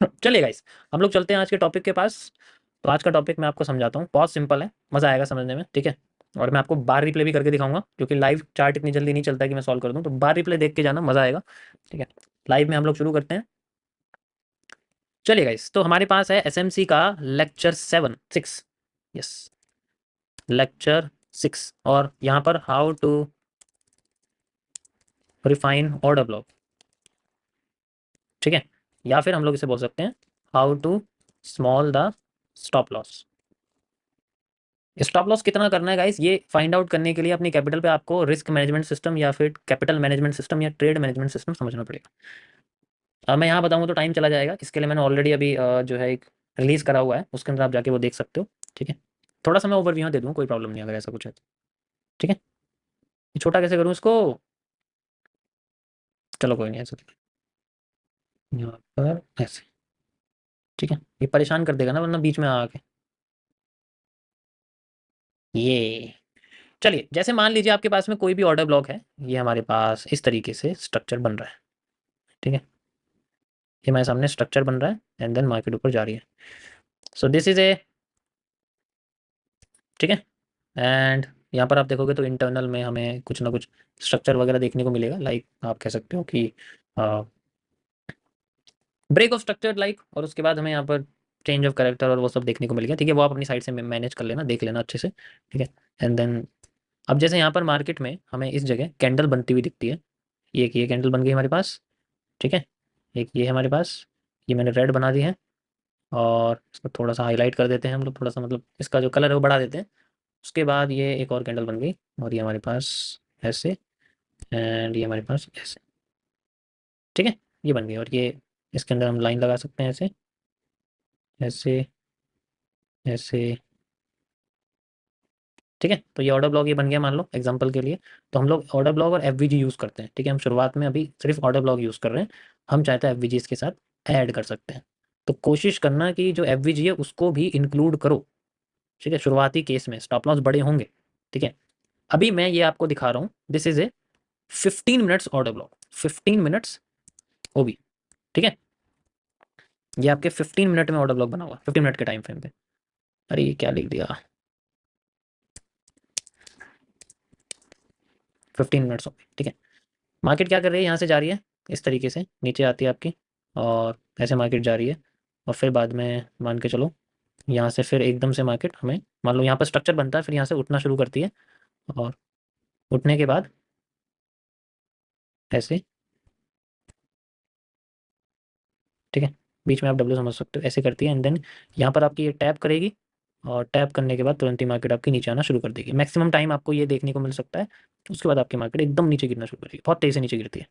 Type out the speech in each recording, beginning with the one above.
चलिए गाइस, हम लोग चलते हैं आज के टॉपिक के पास। तो आज का टॉपिक मैं आपको समझाता हूँ, बहुत सिंपल है, मज़ा आएगा समझने में, ठीक है। और मैं आपको बार रिप्ले भी करके दिखाऊंगा, क्योंकि लाइव चार्ट इतनी जल्दी नहीं चलता है कि मैं सॉल्व कर दूं, तो बार रिप्ले देख के जाना, मज़ा आएगा, ठीक है। लाइव में हम लोग शुरू करते हैं। चलिए गाइस, तो हमारे पास है एसएमसी का लेक्चर 7 6, यस, लेक्चर 6। और यहाँ पर how to refine order block, ठीक है। या फिर हम लोग इसे बोल सकते हैं how to small the stop loss. Stop loss कितना करना है गाइस, ये फाइंड आउट करने के लिए अपनी कैपिटल पे आपको रिस्क मैनेजमेंट सिस्टम या फिर कैपिटल मैनेजमेंट सिस्टम या ट्रेड मैनेजमेंट सिस्टम समझना पड़ेगा। अब मैं यहाँ बताऊँ तो टाइम चला जाएगा, इसके लिए मैंने ऑलरेडी अभी जो है एक रिलीज करा हुआ है, उसके अंदर आप जाके वो देख सकते हो, ठीक है। थोड़ा सा मैं ओवरव्यू दे दूँ, कोई प्रॉब्लम नहीं अगर ऐसा कुछ है तो, ठीक है। ये छोटा कैसे करूँ इसको, चलो कोई नहीं, ऐसा यहाँ पर ऐसे, ठीक है। ये परेशान कर देगा ना वरना बीच में आके, ये चलिए, जैसे मान लीजिए आपके पास में कोई भी ऑर्डर ब्लॉक है, ये हमारे पास इस तरीके से स्ट्रक्चर बन रहा है, ठीक है। ये हमारे सामने स्ट्रक्चर बन रहा है एंड देन मार्केट ऊपर जा रही है, सो दिस इज ए, ठीक है। एंड यहाँ पर आप देखोगे तो इंटरनल में हमें कुछ ना कुछ स्ट्रक्चर वगैरह देखने को मिलेगा, लाइक आप कह सकते हो कि ब्रेक ऑफ स्ट्रक्चर लाइक, और उसके बाद हमें यहाँ पर चेंज ऑफ कैरेक्टर और वो सब देखने को मिल गया, ठीक है। वो आप अपनी साइड से मैनेज कर लेना, देख लेना अच्छे से, ठीक है। एंड देन अब जैसे यहाँ पर मार्केट में हमें इस जगह कैंडल बनती हुई दिखती है, ये कैंडल बन गई हमारे पास, ठीक है। एक ये है हमारे पास, ये मैंने रेड बना दी है, और इसको थोड़ा सा हाईलाइट कर देते हैं हम लोग, थोड़ा सा मतलब इसका जो कलर है वो बढ़ा देते हैं। उसके बाद ये एक और कैंडल बन गई, और ये हमारे पास ऐसे, एंड ये हमारे पास ऐसे, ठीक है। ये बन गई, और ये इसके अंदर हम लाइन लगा सकते हैं ऐसे, ऐसे, ऐसे, ठीक है। तो ये ऑर्डर ब्लॉक ये बन गया मान लो एग्जांपल के लिए। तो हम लोग ऑर्डर ब्लॉक और एफवीजी यूज़ करते हैं, ठीक है। हम शुरुआत में अभी सिर्फ ऑर्डर ब्लॉक यूज़ कर रहे हैं, हम चाहते हैं एफवीजी इसके साथ ऐड कर सकते हैं। तो कोशिश करना कि जो एफवीजी है उसको भी इंक्लूड करो, ठीक है। शुरुआती केस में स्टॉप लॉस बड़े होंगे, ठीक है। अभी मैं ये आपको दिखा रहा हूँ, this is a 15 minutes order block, 15 minutes OB, ठीक है। ये आपके 15 मिनट में ऑर्डर ब्लॉक बना हुआ, 15 मिनट के टाइम फ्रेम पे। अरे ये क्या लिख दिया, 15 मिनट्स ओबी, ठीक है। मार्केट क्या कर रही है, यहाँ से जा रही है इस तरीके से, नीचे आती है आपकी, और ऐसे मार्केट जा रही है, और फिर बाद में मान के चलो यहाँ से फिर एकदम से मार्केट हमें, मान लो यहाँ पर स्ट्रक्चर बनता है, फिर यहाँ से उठना शुरू करती है, और उठने के बाद ऐसे, ठीक है। बीच में आप डब्ल्यू समझ सकते हो, ऐसे करती है, एंड देन यहाँ पर आपकी ये टैप करेगी, और टैप करने के बाद तुरंत ही मार्केट आपकी नीचे आना शुरू कर देगी। मैक्सिमम टाइम आपको ये देखने को मिल सकता है, उसके बाद आपकी मार्केट एकदम नीचे गिरना शुरू करेगी, बहुत तेज़ी से नीचे गिरती है,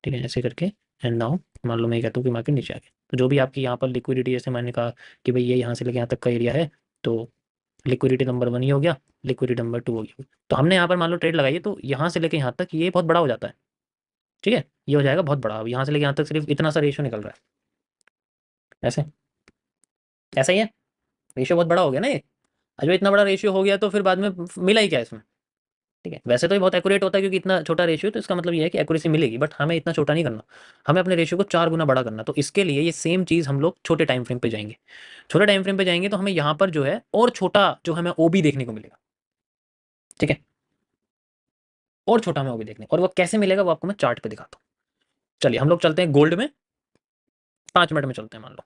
ठीक है। ऐसे करके, एंड नाउ मान लो मैं ये कहता हूँ कि मार्केट नीचे आ गई, तो जो भी आपकी यहाँ पर लिक्विडिटी, जैसे मैंने कहा कि भाई ये यहाँ से लेके यहाँ तक का एरिया है, तो लिक्विडिटी नंबर 1 ये हो गया, लिक्विडिटी नंबर 2 हो गया। तो हमने यहाँ पर मान लो ट्रेड लगाई है, तो यहाँ से लेके यहाँ तक ये बहुत बड़ा हो जाता है, ठीक है। ये हो जाएगा बहुत बड़ा, अब यहाँ से लेके यहाँ तक सिर्फ इतना सा रेशियो निकल रहा है, ऐसे, ऐसा ही है। रेशियो बहुत बड़ा हो गया ना ये, और जो इतना बड़ा रेशियो हो गया तो फिर बाद में मिला ही क्या इसमें, ठीक है। वैसे तो ये बहुत एक्यूरेट होता है, क्योंकि इतना छोटा रेशियो, तो इसका मतलब ये है कि एक्यूरेसी मिलेगी, बट हमें इतना छोटा नहीं करना, हमें अपने रेशियो को 4 गुना बड़ा करना। तो इसके लिए ये सेम चीज़ हम लोग छोटे टाइम फ्रेम पे जाएंगे, छोटे टाइम फ्रेम पे जाएंगे तो हमें यहाँ पर जो है और छोटा जो हमें ओबी देखने को मिलेगा, ठीक है। और छोटा हमें ओबी देखने, और वो कैसे मिलेगा वो आपको मैं चार्ट पे दिखाता हूँ। चलिए हम लोग चलते हैं गोल्ड में, 5 मिनट में चलते हैं मान लो।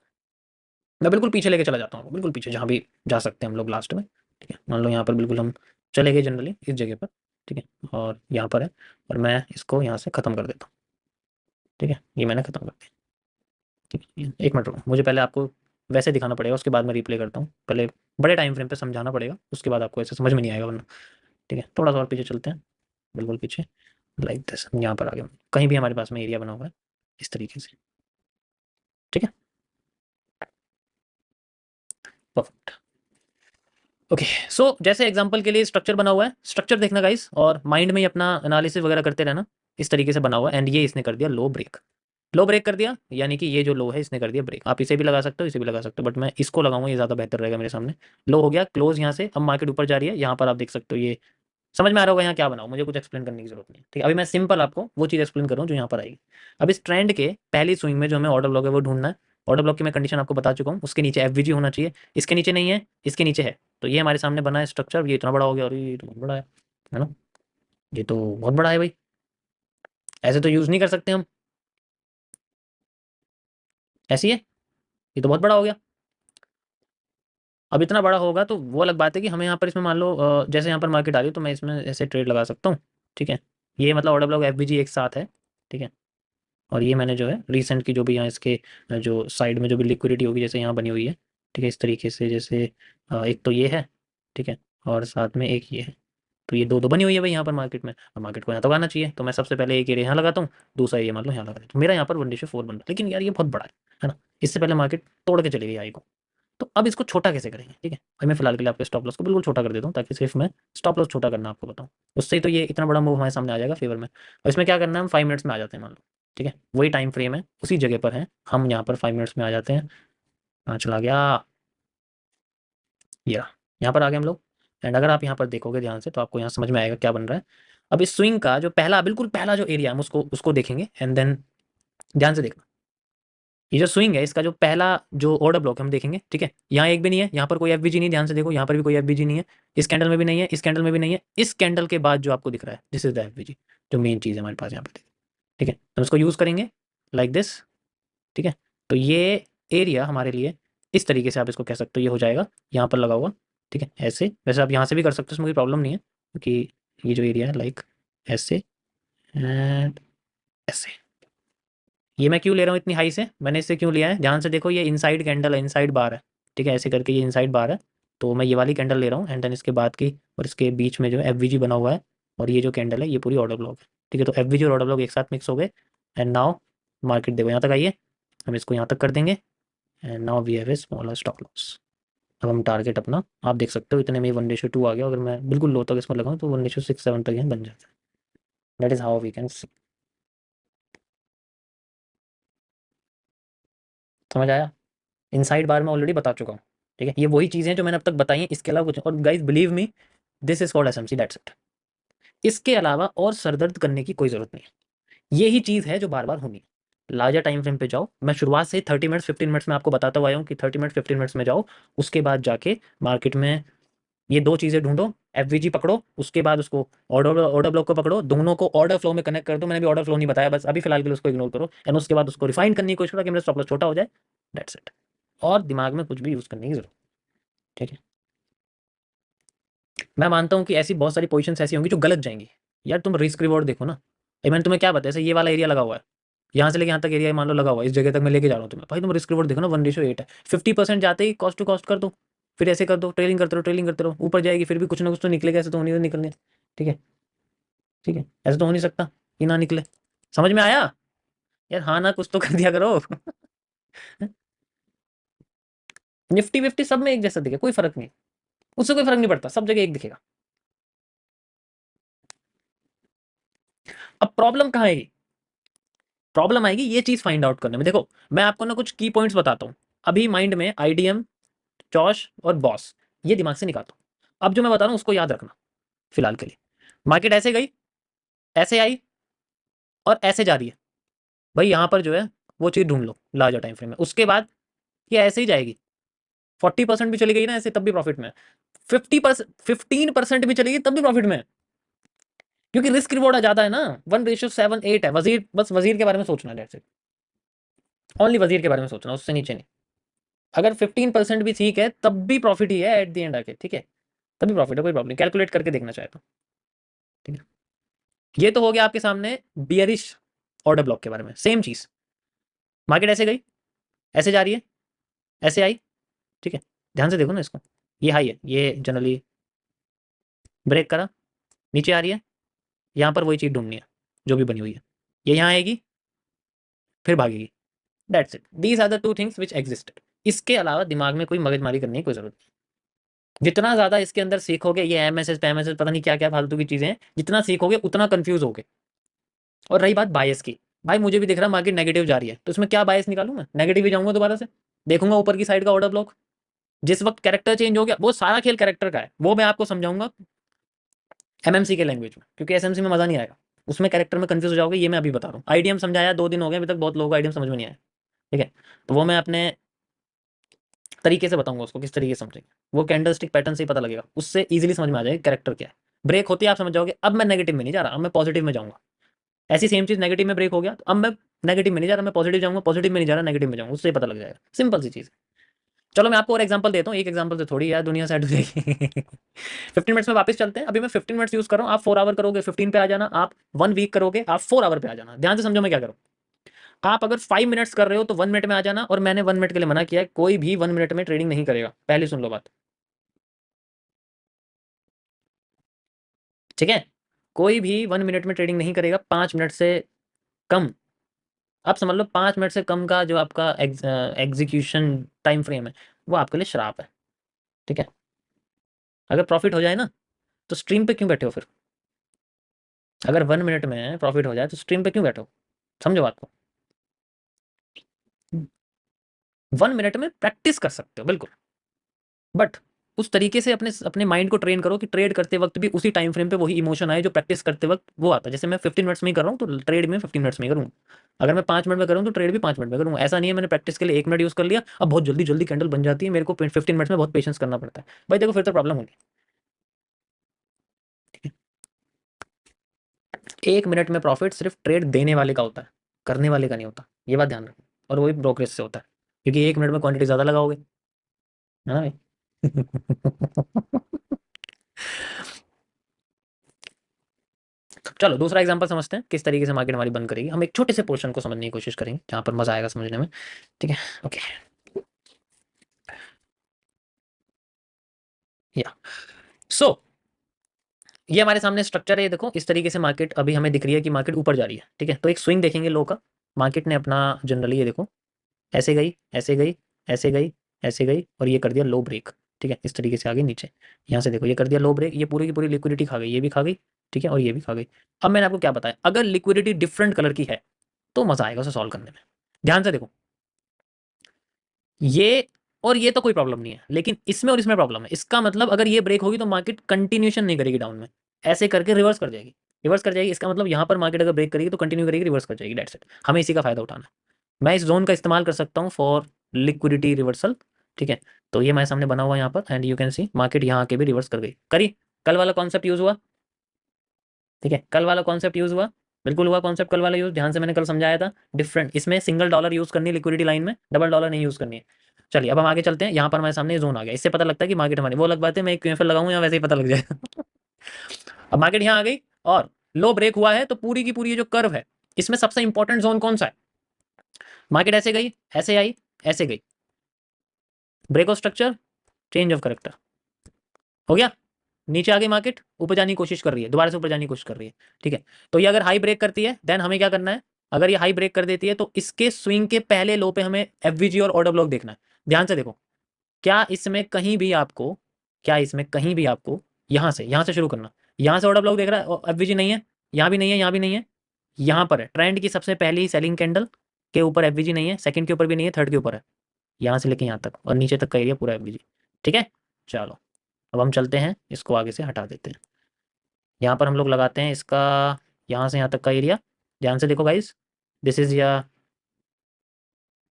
मैं बिल्कुल पीछे लेके चला जाता हूँ, बिल्कुल पीछे, जहाँ भी जा सकते हैं हम लोग लास्ट में, ठीक है। मान लो यहाँ पर बिल्कुल हम चले गए जनरली इस जगह पर, ठीक है। और यहाँ पर है, और मैं इसको यहाँ से ख़त्म कर देता हूँ, ठीक है। ये मैंने ख़त्म कर दिया, ठीक है। एक मिनट रुको, मुझे पहले आपको वैसे दिखाना पड़ेगा, उसके बाद मैं रिप्ले करता हूँ। पहले बड़े टाइम फ्रेम पे समझाना पड़ेगा, उसके बाद आपको ऐसे समझ में नहीं आएगा वरना, ठीक है। थोड़ा सा और पीछे चलते हैं, बिल्कुल पीछे, लाइक दिस, यहाँ पर आ गया, कहीं भी हमारे पास में एरिया बना हुआ है इस तरीके से, ठीक है। Perfect, okay. सो जैसे एग्जांपल के लिए स्ट्रक्चर बना हुआ है, स्ट्रक्चर देखना गाइस, और माइंड में ही अपना एनालिसिस वगैरह करते रहना। इस तरीके से बना हुआ है, एंड ये इसने कर दिया लो ब्रेक, लो ब्रेक कर दिया, यानी कि ये जो लो है इसने कर दिया ब्रेक। आप इसे भी लगा सकते हो, इसे भी लगा सकते हो, बट मैं इसको लगाऊंगा, ये ज़्यादा बेहतर रहेगा मेरे सामने। लो हो गया, क्लोज यहाँ से, अब मार्केट ऊपर जा रही है, यहाँ पर आप देख सकते हो, ये समझ में आ रहा होगा यहाँ क्या बनाओ, मुझे कुछ एक्सप्लेन करने की जरूरत नहीं है, ठीक है। अभी मैं सिंपल आपको वो चीज़ एक्सप्लेन कर रहा हूँ जो यहाँ पर आएगी। अब इस ट्रेंड के पहली स्विंग में जो हमें ऑर्डर ब्लॉक है वो ढूंढना है, ऑर्डर ब्लॉक की मैं कंडीशन आपको बता चुका हूँ, उसके नीचे एफवीजी होना चाहिए, इसके नीचे नहीं है, इसके नीचे है, तो ये हमारे सामने बना है स्ट्रक्चर, ये इतना बड़ा हो गया और ये तो बहुत बड़ा है ना, ये तो बहुत बड़ा है भाई, ऐसे तो यूज़ नहीं कर सकते हम, ऐसी है, ये तो बहुत बड़ा हो गया। अब इतना बड़ा होगा तो वो अलग बात है कि हमें यहाँ पर इसमें मान लो जैसे यहाँ पर मार्केट आ रही है तो मैं इसमें ऐसे ट्रेड लगा सकता हूँ, ठीक है, ये मतलब ऑर्डर ब्लॉक एफबीजी एक साथ है, ठीक है, और ये मैंने जो है रीसेंट की जो भी यहाँ इसके जो साइड में जो भी लिक्विडिटी होगी जैसे यहाँ बनी हुई है, ठीक है, इस तरीके से जैसे एक तो ये है, ठीक है, और साथ में एक ये है, तो ये दो दो बनी हुई है भाई यहाँ पर मार्केट में, और मार्केट को यहाँ तो आना चाहिए, तो मैं सबसे पहले एक एरिया यहाँ लगाता हूँ, दूसरा ये मान लो यहाँ लगा देता हूँ, मेरा यहाँ पर 1:4 बन रहा है, लेकिन यार ये बहुत बड़ा है ना, इससे पहले मार्केट तोड़ के चली गई आई को, तो अब इसको छोटा कैसे करेंगे, ठीक है भाई, मैं फिलहाल के लिए आपके स्टॉप लॉस को बिल्कुल छोटा कर देता हूँ ताकि सिर्फ मैं स्टॉप लॉस छोटा करना आपको बताऊँ, उससे ही तो ये इतना बड़ा मूव हमारे सामने आ जाएगा फेवर में, और इसमें क्या करना है, हम 5 मिनट्स में आ जाते हैं मान लो, ठीक है, वही टाइम फ्रेम है उसी जगह पर है, हम यहाँ पर 5 मिनट्स में आ जाते हैं, हाँ चला गया, ये रहा, यहाँ पर आ गए हम लोग, एंड अगर आप यहाँ पर देखोगे ध्यान से तो आपको यहाँ समझ में आएगा क्या बन रहा है। अब इस स्विंग का जो पहला बिल्कुल पहला जो एरिया हम उसको उसको देखेंगे, एंड देन ध्यान से देखना, ये जो स्विंग है इसका जो पहला जो ऑर्डर ब्लॉक हम देखेंगे, ठीक है, यहाँ एक भी नहीं है, यहाँ पर कोई एफबीजी नहीं, ध्यान से देखो यहाँ पर भी कोई एफबीजी नहीं है, इस कैंडल में भी नहीं है, इस कैंडल में भी नहीं है, इस कैंडल के बाद जो आपको दिख रहा है दिस इज द एफबीजी, जो मेन चीज़ है हमारे पास यहाँ पर, ठीक है, हम इसको यूज़ करेंगे लाइक दिस, ठीक है, तो ये एरिया हमारे लिए इस तरीके से आप इसको कह सकते हो, ये हो जाएगा यहाँ पर लगा हुआ, ठीक है, ऐसे, वैसे आप यहाँ से भी कर सकते हो, उसमें कोई प्रॉब्लम नहीं है, क्योंकि ये जो एरिया है लाइक ऐसे एंड ऐसे, ये मैं क्यों ले रहा हूँ इतनी हाई से, मैंने इससे क्यों लिया है, ध्यान से देखो, ये इनसाइड कैंडल है, इनसाइड बार है, ठीक है, ऐसे करके ये इनसाइड बार है, तो मैं ये वाली कैंडल ले रहा हूँ, एंड देन इसके बाद की और इसके बीच में जो है एफवीजी बना हुआ है, और ये जो कैंडल है ये पूरी ऑर्डर ब्लॉक है, ठीक है, तो एफवीजी और ऑर्डर ब्लॉक एक साथ मिक्स हो गए, एंड नाउ मार्केट देखो यहाँ तक आइए, हम इसको यहाँ तक कर देंगे, and now we have a smaller stop loss. अब हम टारगेट अपना आप देख सकते हो इतने में 1:2 आ गया, अगर मैं बिल्कुल लो तक इसमें लगाऊं तो 1:6-7 तक यहाँ बन जाता है, that is how we can see, समझ आया, इनसाइड बार में ऑलरेडी बता चुका हूँ, ठीक है, ये वही चीज़ें हैं जो मैंने अब तक बताई हैं, इसके अलावा कुछ, और guys believe me this is called SMC, that's it, इसके अलावा और सरदर्द करने की कोई जरूरत नहीं है, यही चीज़ है जो बार बार होनी है, लार्जर टाइम फ्रेम पे जाओ, मैं शुरुआत से 30 मिनट्स 15 मिनट्स में आपको बताता हुआ आया हूँ कि 30 मिनट्स 15 मिनट्स में जाओ, उसके बाद जाके मार्केट में ये दो चीज़ें ढूंढो, एफवीजी पकड़ो, उसके बाद उसको ऑर्डर ऑर्डर ब्लॉक को पकड़ो, दोनों को ऑर्डर फ्लो में कनेक्ट कर दो, मैंने भी ऑर्डर फ्लो नहीं बताया, बस अभी फिलहाल के लिए उसको इग्नोर करो, एंड उसके बाद उसको रिफाइन करने की कोशिश करो कि मेरा स्टॉप लॉस छोटा हो जाए, दैट्स इट, और दिमाग में कुछ भी यूज़ करने की जरूरत, ठीक है, मैं मानता हूँ कि ऐसी बहुत सारी पोजीशंस ऐसी होंगी जो गलत जाएंगी, यार तुम रिस्क रिवॉर्ड देखो ना, मैंने तुम्हें क्या बताया, जैसे ये वाला एरिया लगा हुआ है, यहाँ से लेके यहाँ तक एरिया मान लो लगा हुआ है, इस जगह तक मैं लेके जा रहा हूँ तुम्हें, भाई तुम रिस्क रिवॉर्ड देखो ना, 1:8 है, 50% जाते ही कॉस्ट टू कॉस्ट कर दो, फिर ऐसे कर दो, ट्रेलिंग करते रहो, ट्रेलिंग करते रहो, ऊपर जाएगी फिर भी कुछ ना कुछ तो निकलेगा, ऐसे तो होनी तो निकलने, ठीक है, ठीक है, ऐसे तो हो नहीं सकता कि ना निकले, समझ में आया, यार हाँ ना कुछ तो कर दिया करो। निफ्टी विफ्टी सब में एक जैसा दिखे, कोई फर्क नहीं, उससे कोई फर्क नहीं पड़ता, सब जगह एक दिखेगा। अब प्रॉब्लम कहाँ आएगी, प्रॉब्लम आएगी ये चीज फाइंड आउट करने में, देखो मैं आपको ना कुछ की पॉइंट्स बताता हूँ, अभी माइंड में आईडीएम, चॉश और बॉस, ये दिमाग से निकाल दो, अब जो मैं बता रहा हूँ उसको याद रखना फिलहाल के लिए, मार्केट ऐसे गई, ऐसे आई और ऐसे जा रही है, भाई यहाँ पर जो है वो चीज ढूंढ लो लार्जर टाइम फ्रेम में, उसके बाद ये ऐसे ही जाएगी, 40% भी चली गई ना ऐसे तब भी प्रॉफिट में, 15% भी चलेगी तब भी प्रॉफिट में, क्योंकि रिस्क रिवॉर्ड ज्यादा है ना, 1:7-8 है, वजीर बस वजीर के बारे में सोचना है, ओनली वजीर के बारे में सोचना, उससे नीचे नहीं, अगर 15% भी ठीक है तब भी प्रॉफिट ही है एट द एंड आके, ठीक है, तभी प्रॉफिट है, कोई प्रॉब्लम, कैलकुलेट करके देखना चाहे तो, ठीक है, ये तो हो गया आपके सामने बियरिश ऑर्डर ब्लॉक के बारे में, सेम चीज, मार्केट ऐसे गई, ऐसे जा रही है, ऐसे आई, ठीक है, ध्यान से देखो ना इसको, ये हाई है, ये जनरली ब्रेक करा, नीचे आ रही है, यहाँ पर वही चीज ढूंढनी है जो भी बनी हुई है, ये यहाँ आएगी फिर भागेगी, that's it, these are the two things which existed, इसके अलावा दिमाग में कोई मगजमारी करने की कोई जरूरत नहीं, जितना ज्यादा इसके अंदर सीखोगे, ये एमएसएस पैमएसएस पता नहीं क्या क्या फालतू की चीजें हैं, जितना सीखोगे उतना कंफ्यूज होगे, और रही बात बायस की, भाई मुझे भी दिख रहा मार्केट नेगेटिव जा रही है, तो इसमें क्या बायस निकालूं मैं, नेगेटिव ही जाऊंगा दोबारा से, देखूंगा ऊपर की साइड का ऑर्डर ब्लॉक, जिस वक्त कैरेक्टर चेंज हो गया, वो सारा खेल कैरेक्टर का है, वो मैं आपको समझाऊंगा एमएमसी के लैंग्वेज में, क्योंकि एसएमसी में मजा नहीं आएगा, उसमें कैरेक्टर में कंफ्यूज हो जाओगे, ये मैं अभी बता रहा हूँ, आईडीएम समझाया 2 दिन हो गए अभी तक बहुत लोगों को आईडीएम समझ में नहीं आया, ठीक है, तो वो मैं अपने तरीके से बताऊंगा उसको, किस तरीके से समझेंगे वो कैंडलस्टिक पैटर्न से ही पता लगेगा, उससे इजीली समझ में आ जाएगा कैरेक्टर क्या है। ब्रेक होती है आप समझ जाओगे, अब मैं नेगेटिव में नहीं जा रहा, अब मैं पॉजिटिव में जाऊंगा। ऐसी सेम चीज नेगेटिव में ब्रेक हो गया तो अब मैं नेगेटिव में नहीं जा रहा, मैं पॉजिटिव जाऊंगा, पॉजिटिव में नहीं जा रहा, नेगेटिव में जाऊंगा, उससे पता लग जाएगा, सिंपल सी चीज। चलो मैं आपको और एग्जांपल देता हूँ, एक एग्जांपल से थोड़ी यार दुनिया सेट हो जाएगी। 15 मिनट्स में वापस चलते हैं, अभी मैं 15 मिनट्स यूज कर रहा हूँ, आप 4 आवर करोगे 15 पे आ जाना, आप 1 वीक करोगे आप 4 आवर पे आ जाना। ध्यान से समझो मैं क्या करूँ, आप अगर 5 मिनट्स कर रहे हो तो 1 मिनट में आ जाना, और मैंने 1 मिनट के लिए मना किया है, कोई भी 1 मिनट में ट्रेडिंग नहीं करेगा, पहले सुन लो बात, ठीक है। कोई भी 1 मिनट में ट्रेडिंग नहीं करेगा, 5 मिनट से कम, आप समझ लो 5 मिनट से कम का जो आपका एग्जीक्यूशन टाइम फ्रेम है वो आपके लिए श्राप है, ठीक है। अगर प्रॉफिट हो जाए ना तो स्ट्रीम पे क्यों बैठे हो फिर, अगर 1 मिनट में प्रॉफिट हो जाए तो स्ट्रीम पे क्यों बैठो, समझो बात को। 1 मिनट में प्रैक्टिस कर सकते हो बिल्कुल, बट उस तरीके से अपने अपने माइंड को ट्रेन करो कि ट्रेड करते वक्त भी उसी टाइम फ्रेम पे वही इमोशन आए जो प्रैक्टिस करते वक्त वो आता है। जैसे मैं 15 मिनट्स में ही कर रहा हूँ तो ट्रेड में 15 मिनट्स में ही करूँ, अगर मैं 5 मिनट में करूँ तो ट्रेड भी 5 मिनट में करूँ। ऐसा नहीं है मैंने प्रैक्टिस के लिए 1 मिनट यूज़ कर लिया अब बहुत जल्दी जल्दी कैंडल बन जाती है, मेरे को 15 मिनट्स में बहुत पेशेंस करना पड़ता है, भाई देखो फिर तो प्रॉब्लम होगी। 1 मिनट में प्रॉफिट सिर्फ ट्रेड देने वाले का होता है, करने वाले का नहीं होता, ये बात ध्यान रखो, और वो भी ब्रोकरेज से होता है, क्योंकि 1 मिनट में क्वांटिटी ज़्यादा लगाओगे, है ना भाई। चलो दूसरा एग्जांपल समझते हैं किस तरीके से मार्केट हमारी बंद करेगी। हम एक छोटे से पोर्शन को समझने की कोशिश करेंगे जहां पर मजा आएगा समझने में, ठीक है। ओके, या सो ये हमारे सामने स्ट्रक्चर है, ये देखो इस तरीके से मार्केट अभी हमें दिख रही है कि मार्केट ऊपर जा रही है, ठीक है। तो एक स्विंग देखेंगे लो का, मार्केट ने अपना जनरली ये देखो ऐसे गई ऐसे गई ऐसे गई ऐसे गई और ये कर दिया लो ब्रेक, ठीक है। इस तरीके से आगे नीचे, यहाँ से देखो ये कर दिया लो ब्रेक, ये पूरी की पूरी लिक्विडिटी खा गई, ये भी खा गई, ठीक है, और ये भी खा गई। अब मैंने आपको क्या बताया, अगर लिक्विडिटी डिफरेंट कलर की है तो मजा आएगा उसे सॉल्व करने में। ध्यान से देखो, ये और ये तो कोई प्रॉब्लम नहीं है, लेकिन इसमें और इसमें प्रॉब्लम है। इसका मतलब अगर ये ब्रेक होगी तो मार्केट कंटिन्यूशन नहीं करेगी डाउन में, ऐसे करके रिवर्स कर जाएगी, रिवर्स कर जाएगी। इसका मतलब यहाँ पर मार्केट अगर ब्रेक करेगी तो कंटिन्यू करेगी, रिवर्स कर जाएगी, दैट्स इट। हमें इसी का फायदा उठाना है। मैं इस जोन का इस्तेमाल कर सकता हूँ फॉर लिक्विडिटी रिवर्सल, ठीक है। तो ये हमारे सामने बना हुआ है यहाँ पर, and you can see market यहाँ आके भी रिवर्स कर गई, करी। कल वाला कॉन्सेप्ट यूज हुआ, ठीक है, कल वाला कॉन्सेप्ट यूज हुआ, बिल्कुल हुआ कॉन्सेप्ट कल वाला यूज, ध्यान से मैंने कल समझाया था। डिफरेंट इसमें सिंगल डॉलर यूज करनी है लिक्विडिटी लाइन में, डबल डॉलर नहीं यूज करनी है। चलिए अब हम आगे चलते हैं, यहाँ पर हमारे सामने जोन आ गया, इससे पता लगता है कि मार्केट हमारी, वो अलग बात है मैं क्यूएफएल लगाऊं या वैसे ही पता लग जाएगा। अब मार्केट यहाँ आ गई और लो ब्रेक हुआ है, तो पूरी की पूरी ये जो कर्व है इसमें सबसे इंपॉर्टेंट जोन कौन सा है, मार्केट ऐसे गई ऐसे आई ऐसे गई, break of structure, change of character, हो गया। नीचे आगे मार्केट ऊपर जाने की कोशिश कर रही है, दोबारा से ऊपर जाने की कोशिश कर रही है, ठीक है। तो ये अगर हाई ब्रेक करती है देन हमें क्या करना है, अगर ये हाई ब्रेक कर देती है तो इसके स्विंग के पहले लो पे हमें एफवीजी और ऑर्डर ब्लॉक देखना है। ध्यान से देखो, क्या इसमें कहीं भी आपको, क्या इसमें कहीं भी आपको यहाँ से शुरू करना, यहाँ से ऑर्डर ब्लॉक देख रहा है, एफवीजी नहीं है, यहाँ भी नहीं है, यहाँ भी नहीं है, यहाँ पर है ट्रेंड की सबसे पहली सेलिंग कैंडल के ऊपर एफवीजी नहीं है, सेकंड के ऊपर भी नहीं है, थर्ड के ऊपर है, यहाँ से लेके यहाँ तक और नीचे तक का एरिया पूरा एफवीजी, ठीक है। चलो अब हम चलते हैं, इसको आगे से हटा देते हैं, यहाँ पर हम लोग लगाते हैं इसका, यहाँ से यहाँ तक का एरिया, ध्यान से देखो गाइस, दिस इज या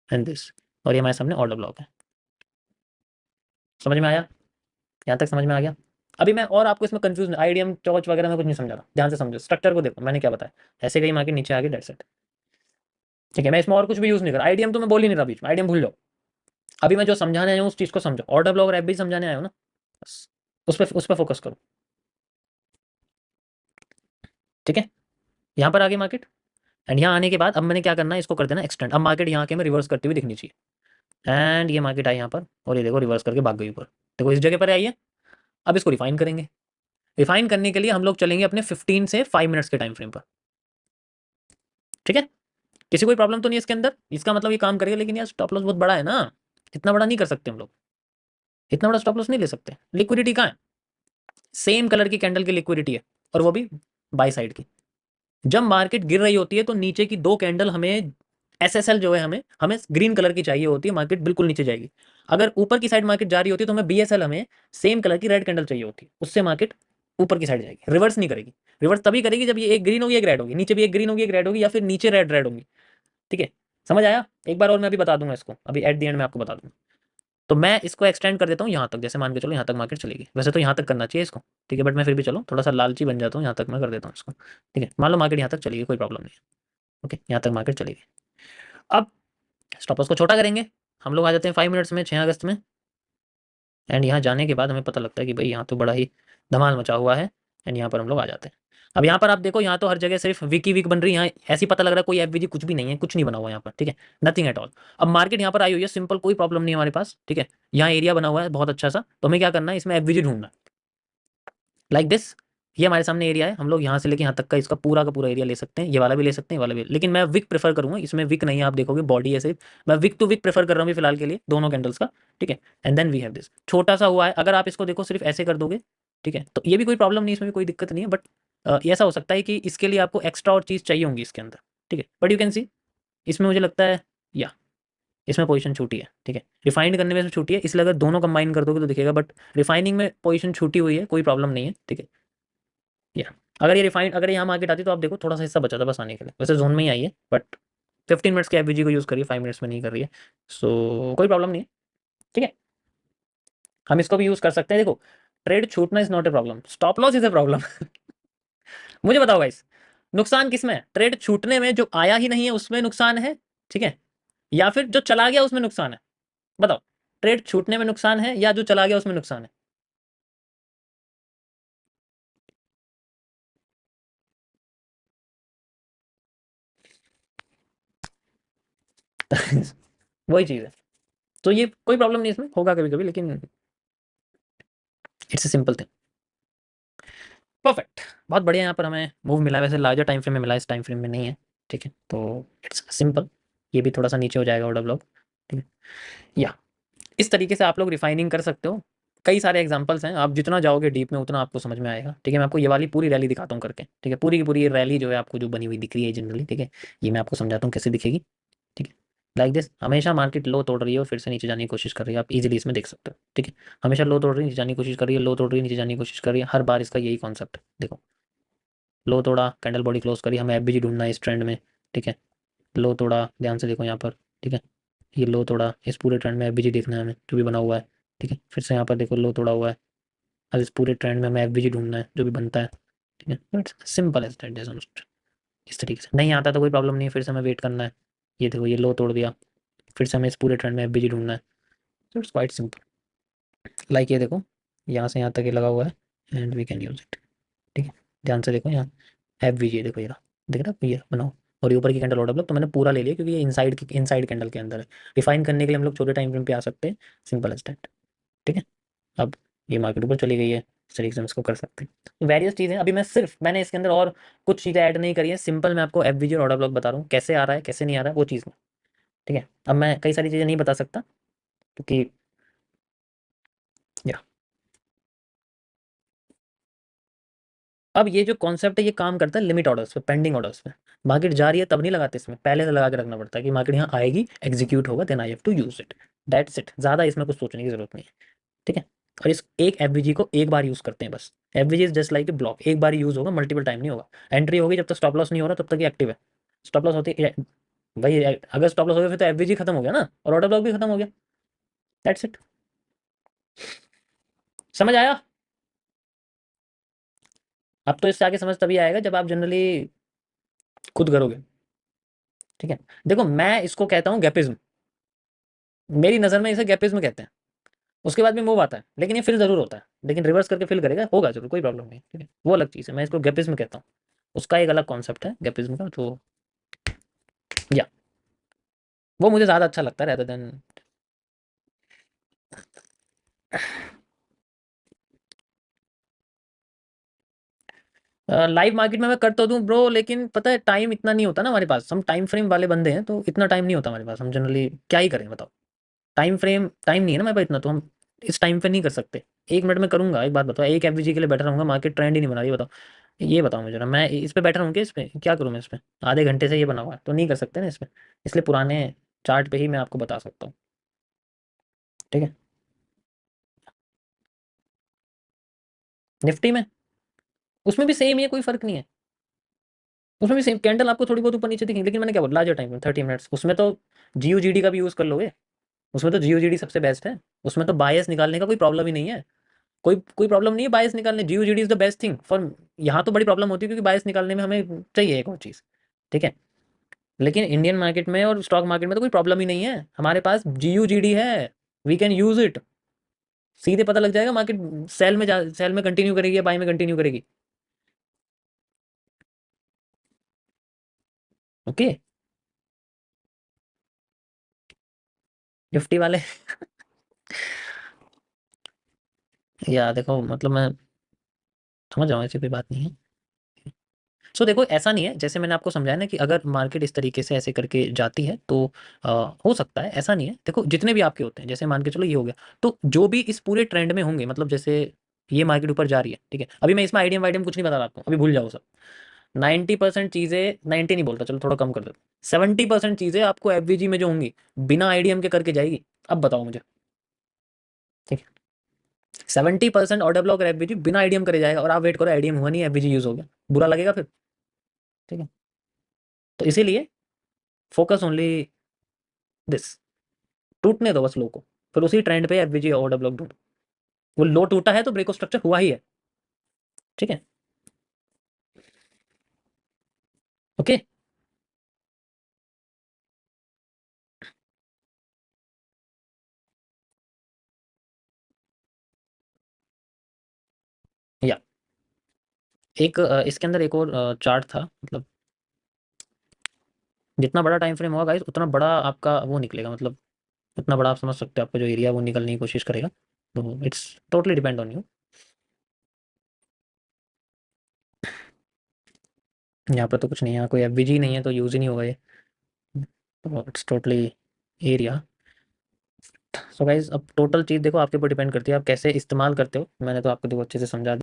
एंड दिस, और ये हमारे सामने ऑर्डर ब्लॉक है। समझ में आया, यहाँ तक समझ में आ गया। अभी मैं और आपको इसमें कंफ्यूज आईडीएम टॉर्च वगैरह में कुछ नहीं समझा रहा, ध्यान से समझो, स्ट्रक्चर को देखो मैंने क्या बताया, ऐसे गई मार्केट नीचे आ गई, दैट्स इट, ठीक है। मैं इसमें और कुछ भी यूज नहीं कर रहा, आईडीएम तो मैं बोल ही नहीं रहा बीच में, आईडीएम भूल जाओ। अभी मैं जो समझाने आया हूँ उस चीज को समझो, ऑर्डर ब्लॉक और एफ भी समझाने आया हूँ ना, बस उस पर फोकस करो, ठीक है। यहाँ पर आ गई मार्केट, एंड यहाँ आने के बाद अब मैंने क्या करना है, इसको कर देना एक्सटेंड, अब मार्केट यहाँ के में रिवर्स करती हुई दिखनी चाहिए, एंड ये मार्केट आई यहाँ पर और ये देखो रिवर्स करके भाग गई ऊपर, देखो इस जगह पर आई है। अब इसको रिफाइन करेंगे, रिफाइन करने के लिए हम लोग चलेंगे अपने 15 से 5 मिनट्स के टाइम फ्रेम पर, ठीक है। किसी कोई प्रॉब्लम तो नहीं है इसके अंदर, इसका मतलब ये काम करेगा, लेकिन यार स्टॉप लॉस बहुत बड़ा है ना, इतना बड़ा नहीं कर सकते हम लोग, इतना बड़ा स्टॉप लॉस नहीं ले सकते। लिक्विडिटी कहाँ है, सेम कलर की कैंडल की लिक्विडिटी है, और वो भी बाई साइड की। जब मार्केट गिर रही होती है तो नीचे की 2 कैंडल हमें, एसएसएल जो है हमें हमें ग्रीन कलर की चाहिए होती है, मार्केट बिल्कुल नीचे जाएगी। अगर ऊपर की साइड मार्केट जा रही होती है तो हमें बीएसएल, हमें सेम कलर की रेड कैंडल चाहिए होती है, उससे मार्केट ऊपर की साइड जाएगी, रिवर्स नहीं करेगी। रिवर्स तभी करेगी जब ये एक ग्रीन होगी एक रेड होगी, नीचे भी एक ग्रीन होगी एक रेड होगी, या फिर नीचे रेड रेड होगी, ठीक है। समझ आया? एक बार और मैं अभी बता दूंगा इसको, अभी एट द एंड में आपको बता दूंगा। तो मैं इसको एक्सटेंड कर देता हूँ यहाँ तक, जैसे मान के चलो यहाँ तक मार्केट चलेगी, वैसे तो यहाँ तक करना चाहिए इसको, ठीक है, बट मैं फिर भी चलो थोड़ा सा लालची बन जाता हूँ, यहाँ तक मैं कर देता हूँ इसको, ठीक है। मान लो मार्केट यहाँ तक चलेगी, कोई प्रॉब्लम नहीं है, ओके, यहाँ तक मार्केट चलेगी। अब स्टॉप लॉस को छोटा करेंगे, हम लोग आ जाते हैं 5 मिनट्स में, 6 अगस्त में। एंड यहाँ जाने के बाद हमें पता लगता है कि भाई यहाँ तो बड़ा ही धमाल मचा हुआ है। एंड यहाँ पर हम लोग आ जाते हैं। अब यहाँ पर आप देखो, यहाँ तो हर जगह सिर्फ वीक ही वीक बन रही है, यहाँ ऐसे ही पता लग रहा है कोई एफवीजी कुछ भी नहीं है, कुछ नहीं बना हुआ यहाँ पर, ठीक है, नथिंग एट ऑल। अब मार्केट यहाँ पर आई हुई है सिंपल, कोई प्रॉब्लम नहीं है हमारे पास, ठीक है। यहाँ एरिया बना हुआ है बहुत अच्छा सा, तो हमें क्या करना है, इसमें एफवीजी ढूंढना है, लाइक दिस। ये हमारे सामने एरिया है, हम लोग यहाँ से लेके यहाँ तक का इसका पूरा का पूरा एरिया ले सकते हैं, ये वाला भी ले सकते हैं, ये वाला भी, लेकिन मैं विक प्रेफर करूंगा, इसमें विक नहीं है, आप देखोगे बॉडी है सिर्फ, मैं विक टू विक प्रेफर कर रहा हूँ फिलहाल के लिए, दोनों कैंडल्स का, ठीक है। And then we have this, छोटा सा हुआ है, अगर आप इसको देखो सिर्फ ऐसे कर दोगे, ठीक है, तो ये भी कोई प्रॉब्लम नहीं, इसमें भी कोई दिक्कत नहीं है, बट ऐसा हो सकता है कि इसके लिए आपको एक्स्ट्रा और चीज़ चाहिए होंगी इसके अंदर, ठीक है, बट यू कैन सी इसमें मुझे लगता है, या इसमें पोजीशन छूटी है, ठीक है, रिफाइंड करने में छूटी है, इसलिए अगर दोनों कंबाइन कर दोगे तो दिखेगा, बट रिफाइनिंग में पोजीशन छूटी हुई है, कोई प्रॉब्लम नहीं है, ठीक है। या अगर ये रिफाइंड, अगर यहाँ मार्केट आती तो आप देखो थोड़ा सा हिस्सा बचा था बस आने के लिए, वैसे जोन में ही आई है, बट 15 मिनट्स के एफवीजी को यूज़ करिए, 5 मिनट्स में नहीं कर रही है, सो कोई प्रॉब्लम नहीं है, ठीक है। हम इसको भी यूज़ कर सकते हैं, देखो ट्रेड छूटना is not a problem, stop loss is a problem. मुझे बताओ गाइस, नुकसान किसमें है? ट्रेड छूटने में, जो आया ही नहीं है उसमें नुकसान है, ठीक है, या फिर जो चला गया उसमें नुकसान है? बताओ, ट्रेड छूटने में नुकसान है या जो चला गया उसमें नुकसान है? वही चीज़ है, तो ये कोई प्रॉब्लम नहीं, इसमें होगा कभी कभी, लेकिन it's a simple thing. Perfect, बहुत बढ़िया, यहाँ पर हमें मूव मिला है, वैसे लार्जर टाइम फ्रेम में मिला है, इस टाइम फ्रेम में नहीं है, ठीक है, तो इट्स सिंपल। ये भी थोड़ा सा नीचे हो जाएगा ऑर्डर ब्लॉक, ठीक है। या इस तरीके से आप लोग रिफाइनिंग कर सकते हो, कई सारे एग्जांपल्स हैं, आप जितना जाओगे डीप में उतना आपको समझ में आएगा, ठीक है। मैं आपको ये वाली पूरी रैली दिखाता हूँ करके, ठीक है, पूरी की पूरी रैली जो है आपको जो बनी हुई दिख रही है जनरली, ठीक है, ये मैं आपको समझाता हूँ कैसे दिखेगी, ठीक है। लाइक दिस, हमेशा मार्केट लो तोड़ रही है और फिर से नीचे जाने की कोशिश कर रही है, आप इजीली इसमें देख सकते हो, ठीक है। हमेशा लो तोड़ रही है, नीचे जाने की कोशिश कर रही है, लो तोड़ रही है, नीचे जाने की कोशिश कर रही है, हर बार इसका यही कॉन्सेप्ट है, देखो लो तोड़ा, कैंडल बॉडी क्लोज करी, हमें एफबीजी ढूंढना है इस ट्रेंड में, ठीक है, लो तोड़ा, ध्यान से देखो यहाँ पर, ठीक है, ये लो तोड़ा, इस पूरे ट्रेंड में एफबीजी देखना है हमें जो भी बना हुआ है, ठीक है, फिर से यहाँ पर देखो लो तोड़ा हुआ है, अब इस पूरे ट्रेंड में हमें एफबीजी ढूंढना है जो भी बनता है, ठीक है, सिंपल एज दैट, इस तरीके से नहीं आता तो कोई प्रॉब्लम नहीं है, फिर से हमें वेट करना है, ये देखो ये लो तोड़ दिया, फिर से हमें इस पूरे ट्रेंड में एफबीजी ढूंढना है, तो इट्स क्वाइट सिंपल। लाइक ये देखो, यहाँ से यहाँ तक ये लगा हुआ है, and we can use it, ठीक है, ध्यान से देखो यहाँ एफबीजी देखो, ये रहा, दिख रहा है? ये बनाओ, और ये ऊपर की कैंडल ऑर्डर ब्लॉक तो मैंने पूरा ले लिया क्योंकि ये इनसाइड कैंडल के अंदर है, डिफाइन करने के लिए हम लोग छोटे टाइम फ्रेम पे आ सकते हैं, सिंपल एज दैट, ठीक है। अब ये मार्केट ऊपर चली गई है, इस तरीके से हम इसको कर सकते हैं, वेरियस चीज़ें, अभी मैं सिर्फ मैंने इसके अंदर और कुछ चीज़ें ऐड नहीं करी है, सिंपल मैं आपको एफबीजी और ऑर्डर ब्लॉक बता रहा हूँ कैसे आ रहा है कैसे नहीं आ रहा है वो चीज़ में, ठीक है। अब मैं कई सारी चीज़ें नहीं बता सकता क्योंकि, या अब ये जो कॉन्सेप्ट है ये काम करता है लिमिट ऑर्डर्स पे, पेंडिंग ऑर्डर्स पे, मार्केट जा रही है तब नहीं लगाते, इसमें पहले से लगा के रखना पड़ता है कि मार्केट यहाँ आएगी, एग्जीक्यूट होगा, then I have to use it, that's it, ज़्यादा इसमें कुछ सोचने की जरूरत नहीं है, ठीक है। और इस एक एफवीजी को एक बार यूज करते हैं बस, FVG is just like a block, एक बार यूज होगा, मल्टीपल टाइम नहीं होगा, एंट्री होगी जब तक स्टॉप लॉस नहीं हो रहा तब तक ये एक्टिव है, स्टॉप लॉस होती है भाई, अगर स्टॉप लॉस हो गया फिर तो एफवीजी खत्म हो गया ना, और ऑर्डर ब्लॉक भी खत्म हो गया, दैट्स इट। समझ आया? अब तो इससे आगे समझ तभी आएगा जब आप जनरली खुद करोगे, ठीक है। देखो मैं इसको कहता हूँ गैपिज्म, मेरी नज़र में इसे गैपिज्म कहते हैं, उसके बाद भी मूव आता है लेकिन ये फिल जरूर होता है, लेकिन रिवर्स करके फिल करेगा, होगा जरूर, कोई प्रॉब्लम नहीं, ठीक है, वो अलग चीज़ है, मैं इसको गैपिज्म कहता हूँ, उसका एक अलग कॉन्सेप्ट है गैपिज्म का, तो या वो मुझे ज़्यादा अच्छा लगता है रेदर देन। लाइव मार्केट में मैं कर तो दूं ब्रो, लेकिन पता है टाइम इतना नहीं होता ना हमारे पास, हम टाइम फ्रेम वाले बंदे हैं तो इतना टाइम नहीं होता हमारे पास, हम जनरली क्या ही करें बताओ, टाइम नहीं है ना मेरे पास इतना, तो हम इस टाइम पे नहीं कर सकते। 1 मिनट में करूंगा, एक बात बताओ, एक एफवीजी के लिए बैठा रहूंगा, मार्केट ट्रेंड ही नहीं बना रही, बताओ, ये बताओ मुझे ना, मैं इस पे बैठा रहूँ क्या, इस पे क्या करूँ मैं, इस पे आधे घंटे से ये बना हुआ है तो नहीं कर सकते ना इस पे, इसलिए पुराने चार्ट पे ही मैं आपको बता सकता हूँ, ठीक है। निफ्टी में, उसमें भी सेम ही है, कोई फर्क नहीं है, उसमें भी सेम कैंडल आपको थोड़ी बहुत ऊपर नीचे दिखेंगी, लेकिन मैंने क्या बोला लार्जर टाइम में 30 मिनट्स, उसमें तो जीयूजीडी का भी यूज़ कर लोगे, उसमें तो जीयूजीडी सबसे बेस्ट है, उसमें तो बायस निकालने का कोई प्रॉब्लम ही नहीं है, कोई कोई प्रॉब्लम नहीं है बायस निकालने, GUGD is the best thing for. यहाँ तो बड़ी प्रॉब्लम होती है क्योंकि बायस निकालने में हमें चाहिए एक और चीज़, ठीक है, लेकिन इंडियन मार्केट में और स्टॉक मार्केट में तो कोई प्रॉब्लम ही नहीं है, हमारे पास जीयूजीडी है, वी कैन यूज इट, सीधे पता लग जाएगा मार्केट सेल में कंटिन्यू करेगी या बाई में कंटिन्यू करेगी। ओके। निफ्टी वाले या देखो मतलब मैं समझ रहा हूँ, ऐसी कोई बात नहीं है। सो देखो ऐसा नहीं है, जैसे मैंने आपको समझाया ना कि अगर मार्केट इस तरीके से ऐसे करके जाती है तो अ, हो सकता है, ऐसा नहीं है, देखो जितने भी आपके होते हैं, जैसे मान के चलो ये हो गया, तो जो भी इस पूरे ट्रेंड में होंगे, मतलब जैसे ये मार्केट ऊपर जा रही है, ठीक है, अभी मैं इसमें आइडियम वाइडियम कुछ नहीं बता रहा आपको, अभी भूल जाओ सब। 90% चीज़ें, 90 नहीं बोलता, चलो थोड़ा कम कर दो, 70% चीज़ें आपको एफवीजी में जो होंगी बिना आइडियम के करके जाएगी। अब बताओ मुझे, ठीक है, 70% ऑर्डर ब्लॉक और एफवीजी बिना आइडियम करे जाएगा, और आप वेट करो आइडियम हुआ नहीं, एफवीजी यूज हो गया, बुरा लगेगा फिर, ठीक है, तो इसीलिए फोकस ओनली दिस, टूटने दो बस लो को, फिर उसी ट्रेंड पे एफवीजी ऑर्डर ब्लॉक ढूंढो, वो लो टूटा है तो ब्रेक स्ट्रक्चर हुआ ही है, ठीक है, ओके। या एक इसके अंदर एक और चार्ट था, मतलब जितना बड़ा टाइम फ्रेम होगा गाइस उतना बड़ा आपका वो निकलेगा, मतलब उतना बड़ा आप समझ सकते हो, आपका जो एरिया वो निकलने की कोशिश करेगा, तो it's totally depend on you. यहाँ पर तो कुछ नहीं है, यहाँ कोई एफवीजी नहीं है तो यूज ही नहीं होगा ये, तो it's totally area. So guys अब टोटल चीज़ देखो आपके ऊपर डिपेंड करती है, आप कैसे इस्तेमाल करते हो, मैंने तो आपको देखो अच्छे से समझा दिया।